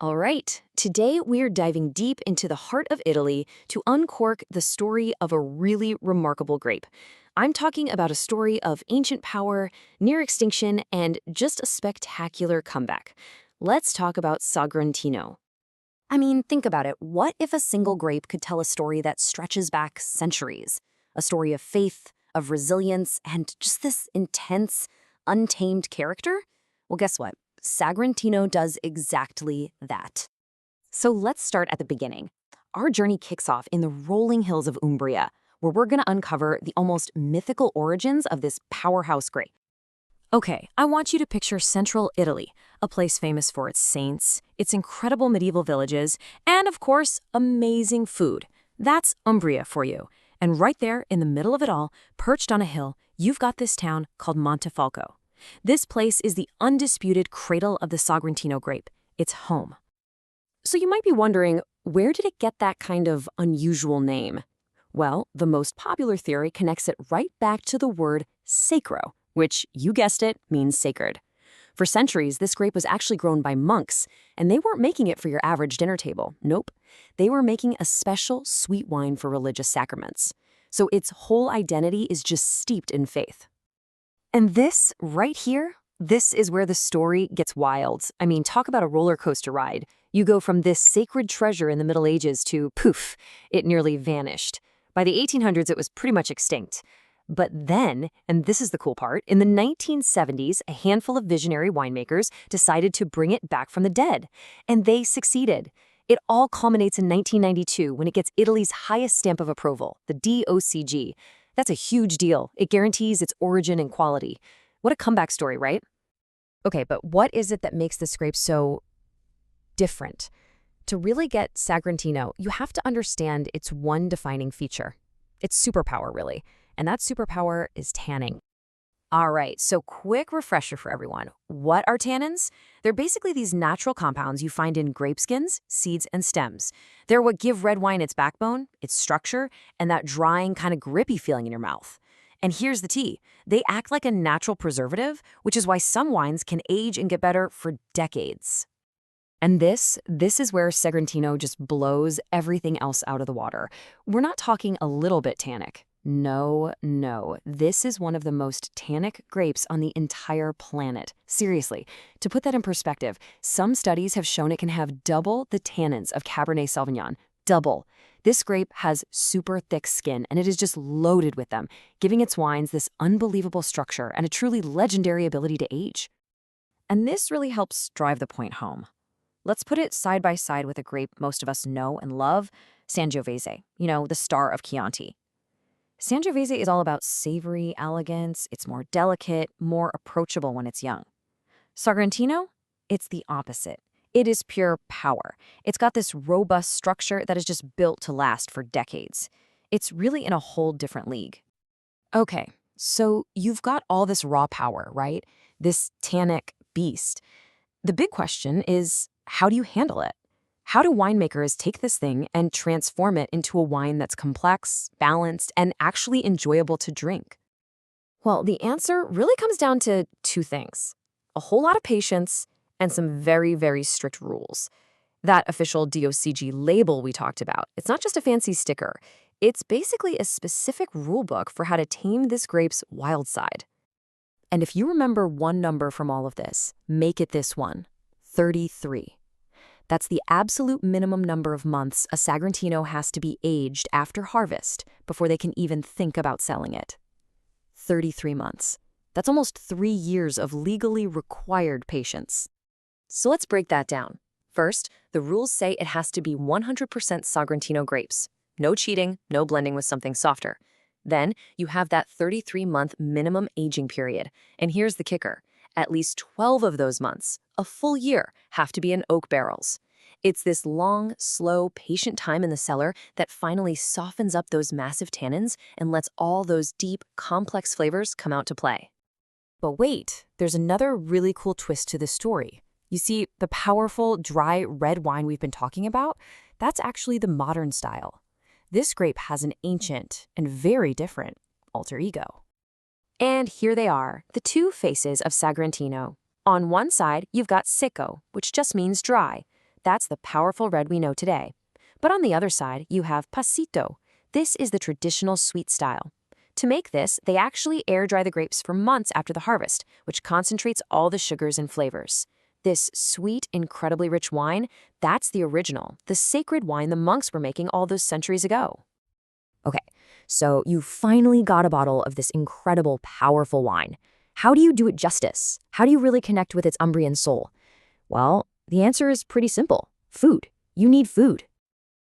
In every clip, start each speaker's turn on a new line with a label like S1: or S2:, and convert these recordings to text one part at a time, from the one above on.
S1: All right, today we're diving deep into the heart of Italy to uncork the story of a really remarkable grape. I'm talking about a story of ancient power, near extinction, and just a spectacular comeback. Let's talk about Sagrantino. I mean, think about it. What if a single grape could tell a story that stretches back centuries? A story of faith, of resilience, and just this intense, untamed character? Well, guess what? Sagrantino does exactly that. So let's start at the beginning. Our journey kicks off in the rolling hills of Umbria, where we're going to uncover the almost mythical origins of this powerhouse grape. Okay, I want you to picture central Italy, a place famous for its saints, its incredible medieval villages, and of course, amazing food. That's Umbria for you. And right there, in the middle of it all, perched on a hill, you've got this town called Montefalco. This place is the undisputed cradle of the Sagrantino grape. It's home. So you might be wondering, where did it get that kind of unusual name? Well, the most popular theory connects it right back to the word sacro, which, you guessed it, means sacred. For centuries, this grape was actually grown by monks, and they weren't making it for your average dinner table. Nope. They were making a special sweet wine for religious sacraments. So its whole identity is just steeped in faith. And this, right here, this is where the story gets wild. I mean, talk about a roller coaster ride. You go from this sacred treasure in the Middle Ages to, poof, it nearly vanished. By the 1800s, it was pretty much extinct. But then, and this is the cool part, in the 1970s, a handful of visionary winemakers decided to bring it back from the dead. And they succeeded. It all culminates in 1992 when it gets Italy's highest stamp of approval, the DOCG. That's a huge deal. It guarantees its origin and quality. What a comeback story, right? Okay, but what is it that makes this grape so different? To really get Sagrantino, you have to understand its one defining feature. Its superpower, really. And that superpower is tanning. All right, so quick refresher for everyone. What are tannins? They're basically these natural compounds you find in grape skins, seeds, and stems. They're what give red wine its backbone, its structure, and that drying, kind of grippy feeling in your mouth. And here's the tea. They act like a natural preservative, which is why some wines can age and get better for decades. And this is where Sagrantino just blows everything else out of the water. We're not talking a little bit tannic. No. This is one of the most tannic grapes on the entire planet. Seriously, to put that in perspective, some studies have shown it can have double the tannins of Cabernet Sauvignon. Double. This grape has super thick skin, and it is just loaded with them, giving its wines this unbelievable structure and a truly legendary ability to age. And this really helps drive the point home. Let's put it side by side with a grape most of us know and love, Sangiovese, the star of Chianti. Sangiovese is all about savory elegance. It's more delicate, more approachable when it's young. Sagrantino? It's the opposite. It is pure power. It's got this robust structure that is just built to last for decades. It's really in a whole different league. Okay, so you've got all this raw power, right? This tannic beast. The big question is, how do you handle it? How do winemakers take this thing and transform it into a wine that's complex, balanced, and actually enjoyable to drink? Well, the answer really comes down to two things: a whole lot of patience and some very, very strict rules. That official DOCG label we talked about, it's not just a fancy sticker. It's basically a specific rule book for how to tame this grape's wild side. And if you remember one number from all of this, make it this one: 33. That's the absolute minimum number of months a Sagrantino has to be aged after harvest before they can even think about selling it. 33 months. That's almost 3 years of legally required patience. So let's break that down. First, the rules say it has to be 100% Sagrantino grapes. No cheating, no blending with something softer. Then you have that 33-month minimum aging period. And here's the kicker. At least 12 of those months, a full year, have to be in oak barrels. It's this long, slow, patient time in the cellar that finally softens up those massive tannins and lets all those deep, complex flavors come out to play. But wait, there's another really cool twist to this story. You see, the powerful, dry red wine we've been talking about, that's actually the modern style. This grape has an ancient and very different alter ego. And here they are, the two faces of Sagrantino. On one side, you've got secco, which just means dry. That's the powerful red we know today. But on the other side, you have pasito. This is the traditional sweet style. To make this, they actually air dry the grapes for months after the harvest, which concentrates all the sugars and flavors. This sweet, incredibly rich wine, that's the original, the sacred wine the monks were making all those centuries ago. Okay, so you finally got a bottle of this incredible, powerful wine. How do you do it justice? How do you really connect with its Umbrian soul? Well, the answer is pretty simple. Food. You need food.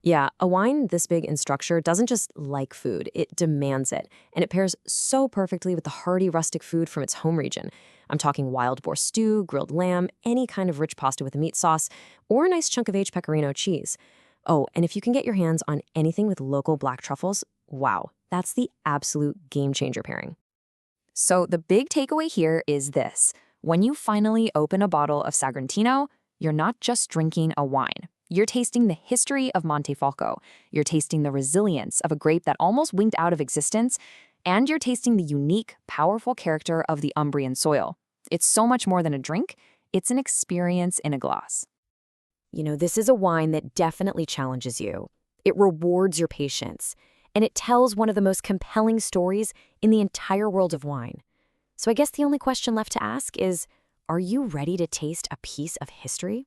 S1: Yeah, a wine this big in structure doesn't just like food, it demands it. And it pairs so perfectly with the hearty rustic food from its home region. I'm talking wild boar stew, grilled lamb, any kind of rich pasta with a meat sauce, or a nice chunk of aged pecorino cheese. Oh, and if you can get your hands on anything with local black truffles, wow, that's the absolute game-changer pairing. So the big takeaway here is this. When you finally open a bottle of Sagrantino, you're not just drinking a wine. You're tasting the history of Montefalco. You're tasting the resilience of a grape that almost winked out of existence. And you're tasting the unique, powerful character of the Umbrian soil. It's so much more than a drink. It's an experience in a glass. You know, this is a wine that definitely challenges you. It rewards your patience. And it tells one of the most compelling stories in the entire world of wine. So I guess the only question left to ask is, are you ready to taste a piece of history?